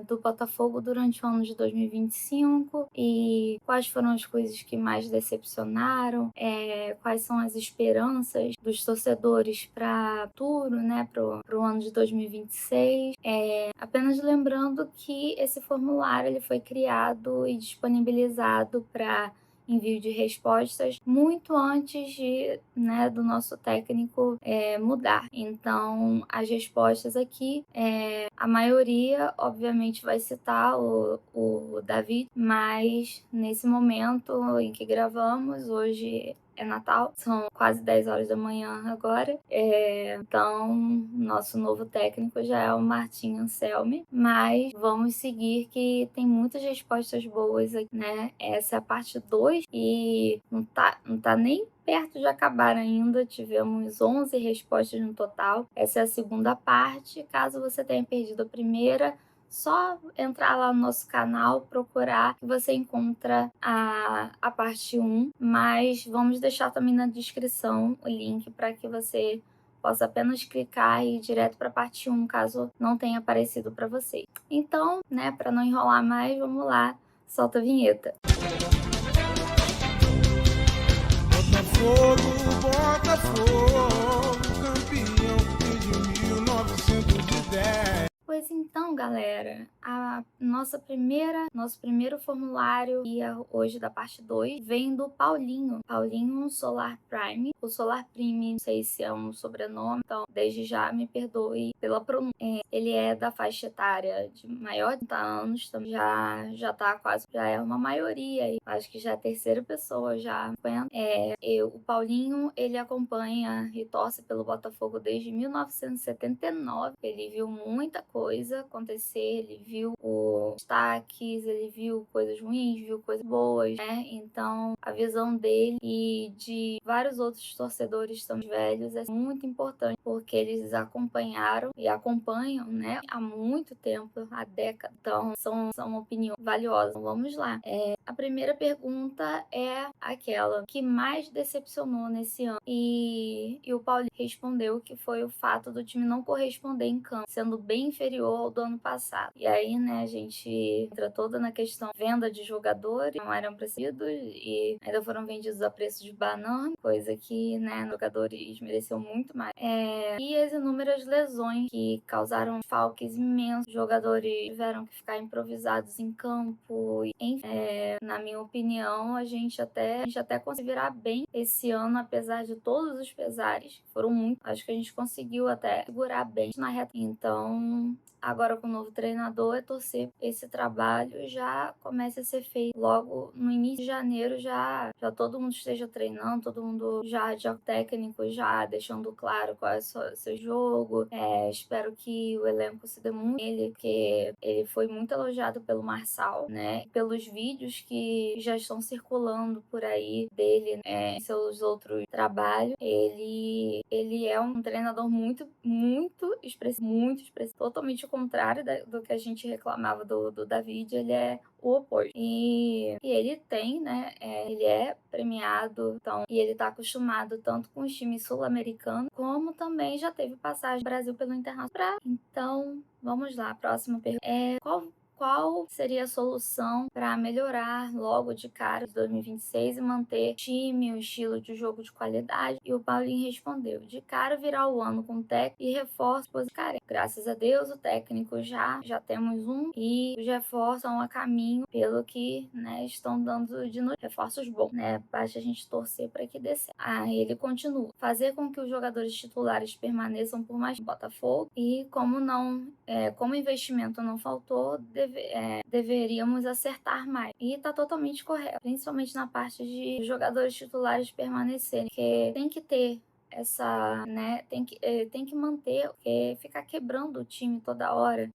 do Botafogo durante o ano de 2025 e quais foram as coisas que mais decepcionaram, quais são as esperanças dos torcedores para o futuro, né, para o ano de 2026. Apenas lembrando que esse formulário ele foi criado e disponibilizado para envio de respostas muito antes né, do nosso técnico mudar. Então, as respostas aqui, a maioria, obviamente, vai citar o David, mas nesse momento em que gravamos, hoje é Natal, são quase 10 horas da manhã agora, então nosso novo técnico já é o Martin Anselmi, mas vamos seguir que tem muitas respostas boas aqui, né? Essa é a parte 2 e não tá nem perto de acabar ainda, tivemos 11 respostas no total. Essa é a segunda parte, caso você tenha perdido a primeira, só entrar lá no nosso canal, procurar, que você encontra a parte 1, mas vamos deixar também na descrição o link para que você possa apenas clicar e ir direto para a parte 1, caso não tenha aparecido para você. Então, né, para não enrolar mais, vamos lá, solta a vinheta. Botafogo, Botafogo, campeão desde 1910. Pois então, galera, nosso primeiro formulário hoje da parte 2 vem do Paulinho Solar Prime. O Solar Prime, não sei se é um sobrenome, então desde já me perdoe pela pronúncia. Ele é da faixa etária de maior de 30 anos, então já tá quase, já é uma maioria, e acho que já é a terceira pessoa já acompanhando. O Paulinho, ele acompanha e torce pelo Botafogo desde 1979, ele viu muita coisa acontecer, ele viu os destaques, ele viu coisas ruins, viu coisas boas, né? Então, a visão dele e de vários outros torcedores tão velhos é muito importante, porque eles acompanharam e acompanham, né, há muito tempo, há décadas. Então, são opiniões valiosas. Então, vamos lá. A primeira pergunta é aquela que mais decepcionou nesse ano. E o Paulinho respondeu que foi o fato do time não corresponder em campo, sendo bem inferior ao do ano passado. E aí, né, a gente entra toda na questão venda de jogadores, não eram precisos e ainda foram vendidos a preço de banana, coisa que, né, jogadores mereciam muito mais. E as inúmeras lesões que causaram falques imensos, jogadores tiveram que ficar improvisados em campo, e, enfim, na minha opinião, a gente até conseguiu virar bem esse ano, apesar de todos os pesares, foram muitos. Acho que a gente conseguiu até segurar bem na reta. Então, agora com o novo treinador, é torcer esse trabalho já comece a ser feito logo no início de janeiro, já todo mundo esteja treinando, todo mundo já técnico, já deixando claro qual é o seu jogo. Espero que o elenco se dê muito nele, porque ele foi muito elogiado pelo Marçal, né? Pelos vídeos que já estão circulando por aí dele, em seus outros trabalhos. Ele é um treinador muito expressivo, totalmente o contrário do que a gente reclamava do David. Ele é o oposto. E ele tem, né? Ele é premiado, então, e ele tá acostumado tanto com os times sul-americanos, como também já teve passagem no Brasil pelo Internacional. Então, vamos lá, próxima pergunta. Qual seria a solução para melhorar logo de cara de 2026 e manter o time, o estilo de jogo de qualidade? E o Paulinho respondeu: de cara virar o ano com técnico e reforços positivos. Graças a Deus, o técnico já temos um e os reforços estão a caminho, pelo que, né, estão dando de novo reforços bons, né? Basta a gente torcer para que dê certo. Ele continua: fazer com que os jogadores titulares permaneçam por mais tempo no Botafogo e como o investimento não faltou, deveríamos acertar mais. E tá totalmente correto, principalmente na parte de jogadores titulares permanecerem, porque tem que ter essa, né, tem que manter, porque ficar quebrando o time toda hora,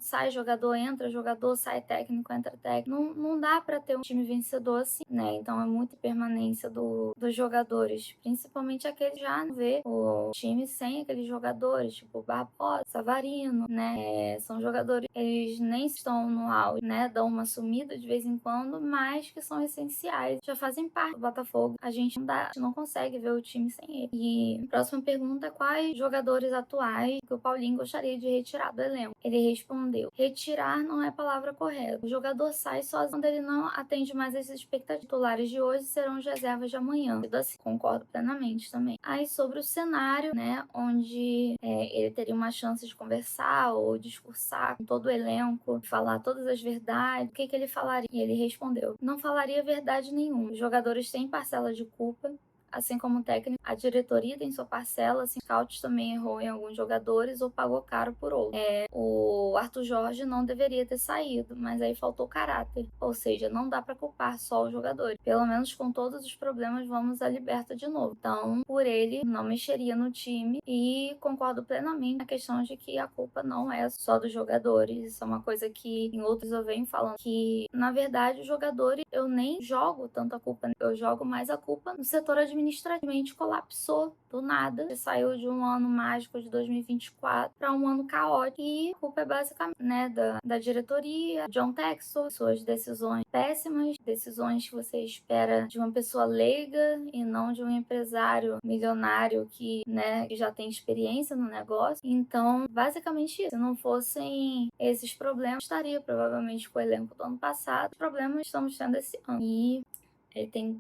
sai jogador, entra jogador, sai técnico, entra técnico. Não dá para ter um time vencedor assim, né? Então é muita permanência dos jogadores, principalmente aqueles já não vê o time sem aqueles jogadores, tipo Barbosa, Savarino, né? São jogadores, eles nem estão no auge, né? Dão uma sumida de vez em quando, mas que são essenciais, já fazem parte do Botafogo. A gente não consegue ver o time sem ele. E a próxima pergunta é: quais jogadores atuais que o Paulinho gostaria de retirar do elenco? Ele Ele respondeu: retirar não é a palavra correta. O jogador sai sozinho quando ele não atende mais as expectativas. Titulares de hoje serão as reservas de amanhã. Assim, concordo plenamente também. Aí sobre o cenário, né, onde ele teria uma chance de conversar ou discursar com todo o elenco, falar todas as verdades, o que ele falaria? E ele respondeu: não falaria verdade nenhuma. Os jogadores têm parcela de culpa, assim como o técnico. A diretoria tem sua parcela, assim, o scout também errou em alguns jogadores ou pagou caro por outros. O Arthur Jorge não deveria ter saído, mas aí faltou caráter. Ou seja, não dá para culpar só os jogadores. Pelo menos com todos os problemas, vamos à Liberta de novo. Então, por ele, não mexeria no time e concordo plenamente na questão de que a culpa não é só dos jogadores. Isso é uma coisa que em outros eu venho falando, que na verdade os jogadores, eu nem jogo tanto a culpa, eu jogo mais a culpa no setor administrativamente colapsou do nada. Você saiu de um ano mágico de 2024 para um ano caótico e a culpa é basicamente, né, da diretoria, John Textor, suas decisões péssimas, decisões que você espera de uma pessoa leiga e não de um empresário milionário que, né, que já tem experiência no negócio. Então, basicamente isso. Se não fossem esses problemas, estaria provavelmente com o elenco do ano passado. Os problemas estamos tendo esse ano. E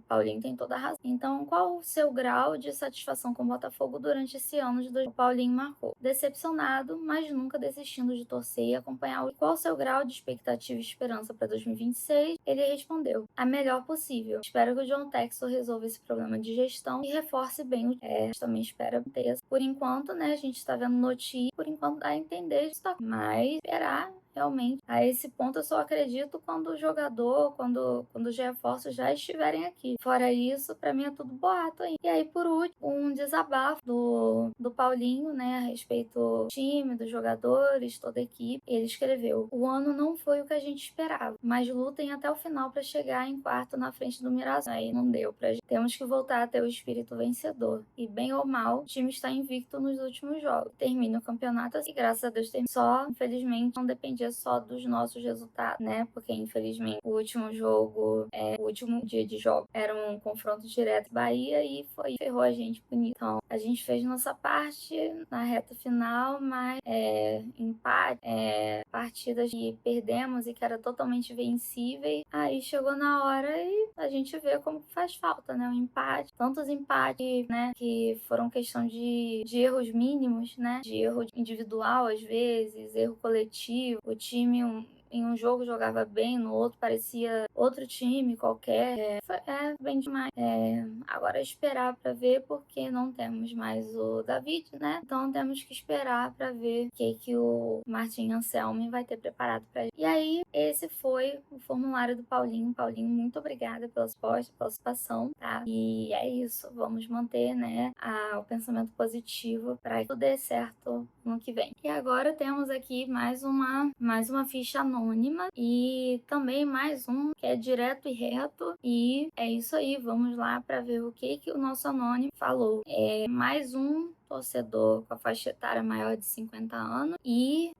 Paulinho tem toda a razão. Então, qual o seu grau de satisfação com o Botafogo durante esse ano de 2020? O Paulinho marcou: decepcionado, mas nunca desistindo de torcer e acompanhar. Qual o seu grau de expectativa e esperança para 2026? Ele respondeu: a melhor possível. Espero que o John Textor resolva esse problema de gestão e reforce bem o também espero ter. Por enquanto, né, a gente está vendo notícia, por enquanto dá a entender isso, mas esperar. Realmente, a esse ponto eu só acredito quando o jogador, quando os reforços já estiverem aqui. Fora isso, pra mim é tudo boato aí. E aí, por último, um desabafo do Paulinho, né, a respeito do time, dos jogadores, toda a equipe. Ele escreveu: o ano não foi o que a gente esperava, mas lutem até o final para chegar em quarto na frente do Mirassol. Aí não deu pra gente. Temos que voltar a ter o espírito vencedor. E bem ou mal, o time está invicto nos últimos jogos. Termina o campeonato assim, e graças a Deus tem só, infelizmente, não dependia só dos nossos resultados, né? Porque infelizmente o último jogo, o último dia de jogo era um confronto direto com Bahia e ferrou a gente bonito. Então, a gente fez nossa parte na reta final, mas empate, partidas que perdemos e que era totalmente vencíveis. Aí chegou na hora e a gente vê como faz falta, né? Um empate, tantos empates, né? Que foram questão de erros mínimos, né? De erro individual às vezes, erro coletivo. O time em um jogo jogava bem, no outro parecia outro time qualquer. Bem demais. Agora esperar para ver, porque não temos mais o David, né? Então temos que esperar para ver o que o Martin Anselmi vai ter preparado pra gente. E aí, esse foi o formulário do Paulinho. Paulinho, muito obrigada pela resposta, pela participação, tá? E é isso, vamos manter, né, o pensamento positivo para que tudo dê certo no que vem. E agora temos aqui mais uma ficha anônima e também mais um que é direto e reto. E é isso aí, vamos lá para ver o que o nosso anônimo falou. Mais um torcedor com a faixa etária maior de 50 anos e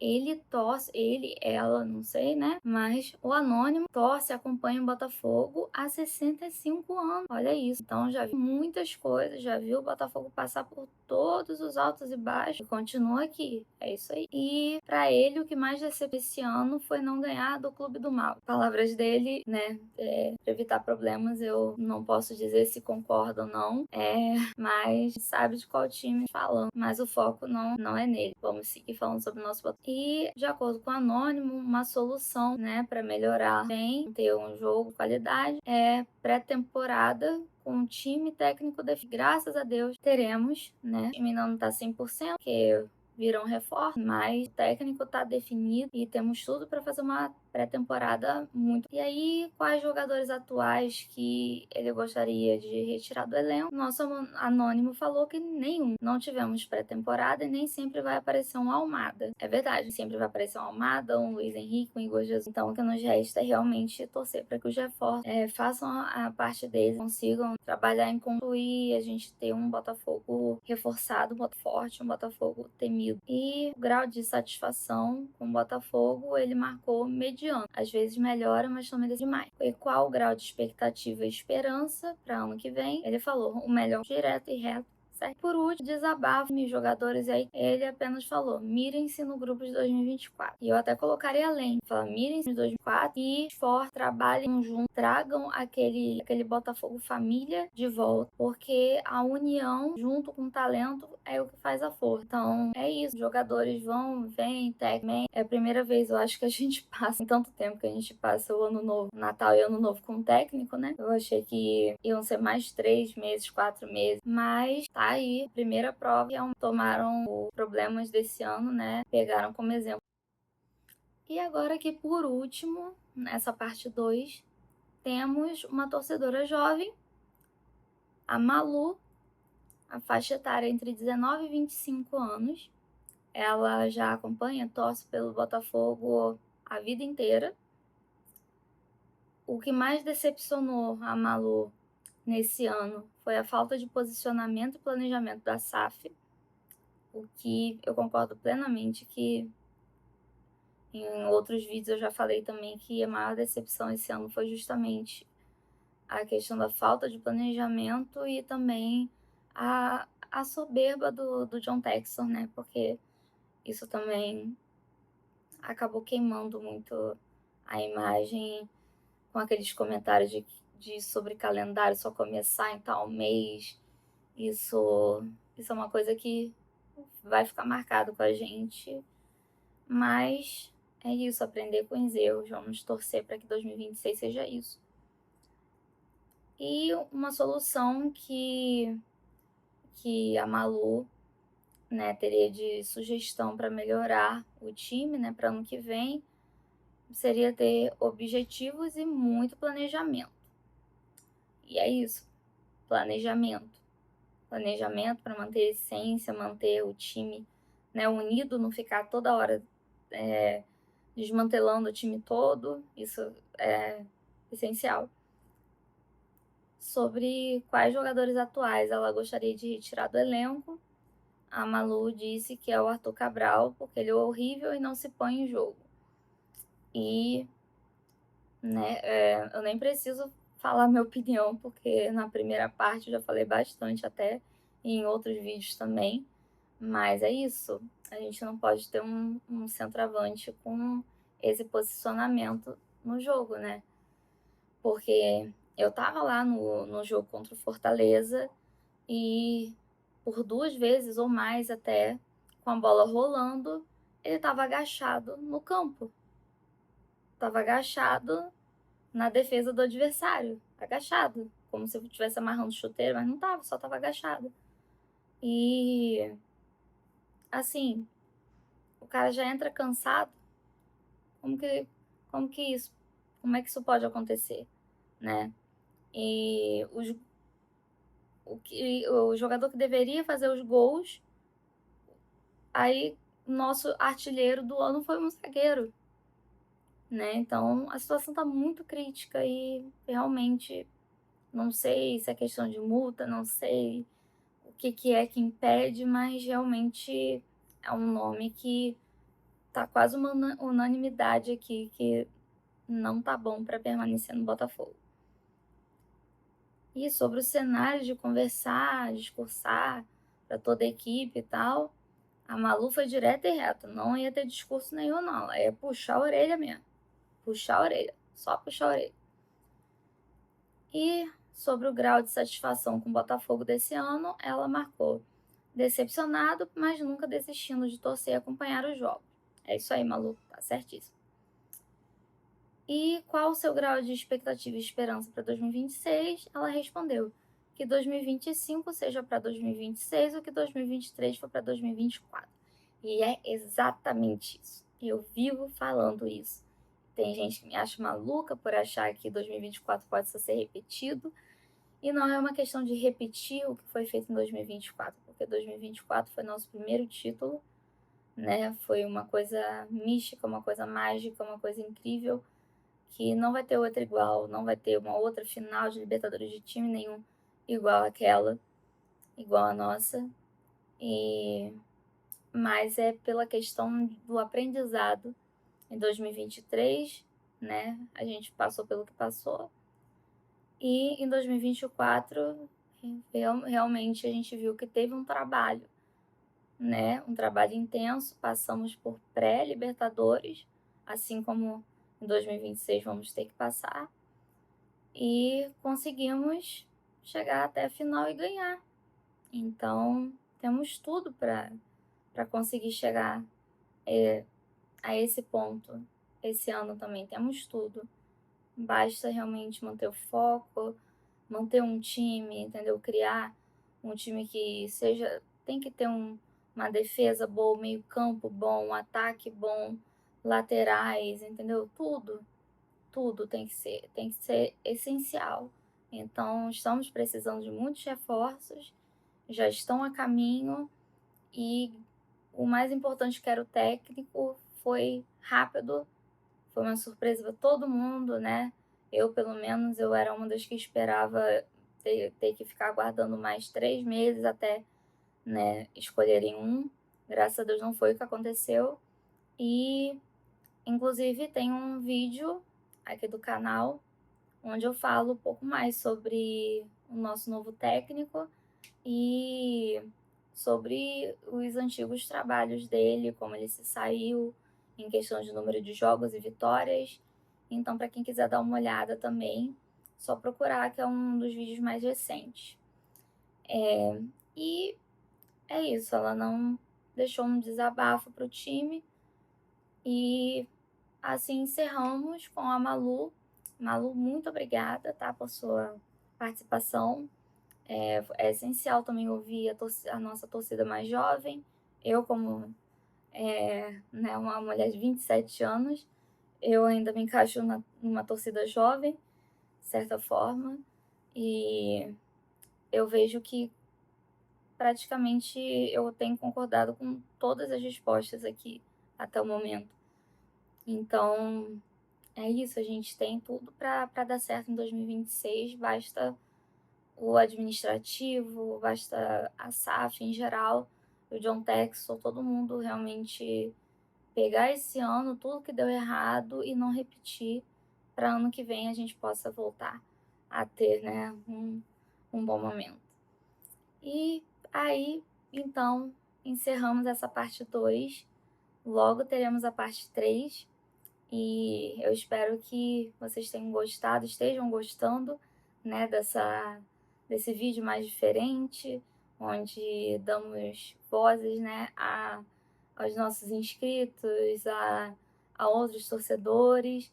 ela, não sei, né? Mas o anônimo acompanha o Botafogo há 65 anos. Olha isso. Então já vi muitas coisas, já viu o Botafogo passar por todos os altos e baixos e continua aqui. É isso aí. E para ele, o que mais decepcionou esse ano foi não ganhar do Clube do Mal. Palavras dele, né? Para evitar problemas, eu não posso dizer se concordo ou não, mas sabe de qual time falando, mas o foco não é nele. Vamos seguir falando sobre o nosso Botafogo. E, de acordo com o Anônimo, uma solução, né, para melhorar bem, ter um jogo de qualidade, pré-temporada com um time técnico graças a Deus teremos, né? O time ainda não tá 100%, porque viram reforço, mas o técnico tá definido e temos tudo para fazer uma pré-temporada muito. E aí, quais jogadores atuais que ele gostaria de retirar do elenco? Nosso anônimo falou que nenhum. Não tivemos pré-temporada e nem sempre vai aparecer um Almada. É verdade, sempre vai aparecer um Almada, um Luiz Henrique, um Igor Jesus. Então, o que nos resta é realmente torcer para que os reforços façam a parte deles, consigam trabalhar em concluir, a gente ter um Botafogo reforçado, um Botafogo forte, um Botafogo temido. E o grau de satisfação com o Botafogo, ele marcou mediano. Às vezes melhora, mas também demais. E qual o grau de expectativa e esperança para ano que vem? Ele falou: o melhor direto e reto certo? Por último, desabafo de jogadores aí, ele apenas falou, mirem-se no grupo de 2024. E eu até colocaria além, fala, mirem-se no 2024 e trabalhem juntos, tragam aquele Botafogo família de volta, porque a união junto com o talento é o que faz a força. Então, é isso. Os jogadores vão, vêm, técnico. É a primeira vez, eu acho que a gente passa, em tanto tempo que a gente passa o ano novo, Natal e ano novo com o técnico, né? Eu achei que iam ser mais 3 meses, 4 meses. Mas tá aí, primeira prova, que tomaram os problemas desse ano, né? Pegaram como exemplo. E agora que por último, nessa parte 2, temos uma torcedora jovem, a Malu, a faixa etária entre 19 e 25 anos. Ela já acompanha, torce pelo Botafogo a vida inteira. O que mais decepcionou a Malu nesse ano foi a falta de posicionamento e planejamento da SAF, o que eu concordo plenamente que em outros vídeos eu já falei também que a maior decepção esse ano foi justamente a questão da falta de planejamento e também a soberba do John Textor, né? Porque isso também acabou queimando muito a imagem com aqueles comentários de sobre calendário só começar em tal mês. Isso é uma coisa que vai ficar marcado com a gente, mas é isso, aprender com os erros. Vamos torcer para que 2026 seja isso. E uma solução que a Malu, né, teria de sugestão para melhorar o time, né, para ano que vem, seria ter objetivos e muito planejamento. E é isso, planejamento. Planejamento para manter a essência, manter o time, né, unido, não ficar toda hora desmantelando o time todo. Isso é essencial. Sobre quais jogadores atuais ela gostaria de retirar do elenco, a Malu disse que é o Arthur Cabral, porque ele é horrível e não se põe em jogo. E, né, eu nem preciso falar minha opinião, porque na primeira parte eu já falei bastante até, e em outros vídeos também. Mas é isso, a gente não pode ter um centroavante com esse posicionamento no jogo, né? Porque eu tava lá no jogo contra o Fortaleza e por 2 vezes ou mais até, com a bola rolando, ele tava agachado no campo. Tava agachado na defesa do adversário. Agachado. Como se eu estivesse amarrando chuteiro, mas não tava, só tava agachado. E assim, o cara já entra cansado. Como é que isso pode acontecer, né? E o jogador que deveria fazer os gols, aí nosso artilheiro do ano foi um zagueiro, né? Então a situação tá muito crítica e realmente não sei se é questão de multa, não sei o que é que impede, mas realmente é um nome que tá quase uma unanimidade aqui que não tá bom para permanecer no Botafogo. E sobre o cenário de conversar, discursar para toda a equipe e tal, a Malu foi direta e reta, não ia ter discurso nenhum não, ela ia puxar a orelha mesmo, puxar a orelha, só puxar a orelha. E sobre o grau de satisfação com o Botafogo desse ano, ela marcou decepcionado, mas nunca desistindo de torcer e acompanhar os jogos. É isso aí, Malu, tá certíssimo. E qual o seu grau de expectativa e esperança para 2026? Ela respondeu que 2025 seja para 2026 ou que 2023 for para 2024. E é exatamente isso. Eu vivo falando isso. Tem gente que me acha maluca por achar que 2024 pode ser repetido. E não é uma questão de repetir o que foi feito em 2024, porque 2024 foi nosso primeiro título, né? Foi uma coisa mística, uma coisa mágica, uma coisa incrível, que não vai ter outra igual, não vai ter uma outra final de Libertadores de time nenhum igual àquela, igual a nossa. Mas é pela questão do aprendizado. Em 2023, né, a gente passou pelo que passou. E em 2024, realmente a gente viu que teve um trabalho, né? Um trabalho intenso. Passamos por pré-Libertadores, assim como em 2026 vamos ter que passar. E conseguimos chegar até a final e ganhar. Então, temos tudo para conseguir chegar a esse ponto. Esse ano também temos tudo. Basta realmente manter o foco, manter um time, entendeu? Criar um time que seja. Tem que ter uma defesa boa, meio-campo bom, um ataque bom, laterais, entendeu? Tudo tem que ser essencial. Então, estamos precisando de muitos reforços, já estão a caminho e o mais importante que era o técnico foi rápido, foi uma surpresa para todo mundo, né? Eu, pelo menos, eu era uma das que esperava ter que ficar aguardando mais 3 meses até, né, escolherem um. Graças a Deus não foi o que aconteceu. E, inclusive, tem um vídeo aqui do canal onde eu falo um pouco mais sobre o nosso novo técnico e sobre os antigos trabalhos dele, como ele se saiu em questão de número de jogos e vitórias. Então, para quem quiser dar uma olhada também, só procurar, que é um dos vídeos mais recentes. E é isso, ela não deixou um desabafo para o time. E assim encerramos com a Malu. Malu, muito obrigada, tá, por sua participação. É essencial também ouvir a nossa torcida mais jovem. Eu, como né, uma mulher de 27 anos, eu ainda me encaixo numa torcida jovem, de certa forma, e eu vejo que praticamente eu tenho concordado com todas as respostas aqui até o momento. Então, é isso, a gente tem tudo para dar certo em 2026, basta o administrativo, basta a SAF em geral, o John Texel, todo mundo realmente pegar esse ano, tudo que deu errado e não repetir, para ano que vem a gente possa voltar a ter, né, um bom momento. E aí, então, encerramos essa parte 2, logo teremos a parte 3, e eu espero que vocês tenham gostado, estejam gostando, né, desse vídeo mais diferente, onde damos vozes, né, aos nossos inscritos, a outros torcedores.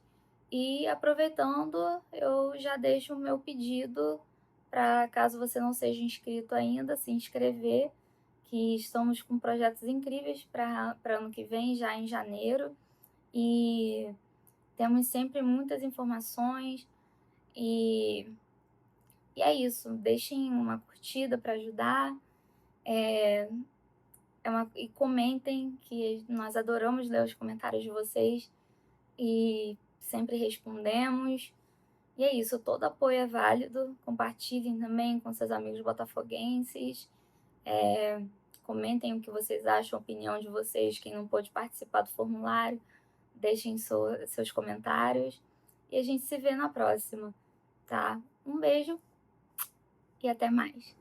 E aproveitando, eu já deixo o meu pedido para, caso você não seja inscrito ainda, se inscrever, que estamos com projetos incríveis para ano que vem, já em janeiro. E temos sempre muitas informações e é isso. Deixem uma curtida para ajudar. E comentem, que nós adoramos ler os comentários de vocês e sempre respondemos. E é isso, todo apoio é válido. Compartilhem também com seus amigos botafoguenses. Comentem o que vocês acham, a opinião de vocês, quem não pôde participar do formulário. Deixem seus comentários. E a gente se vê na próxima, tá? Um beijo e até mais.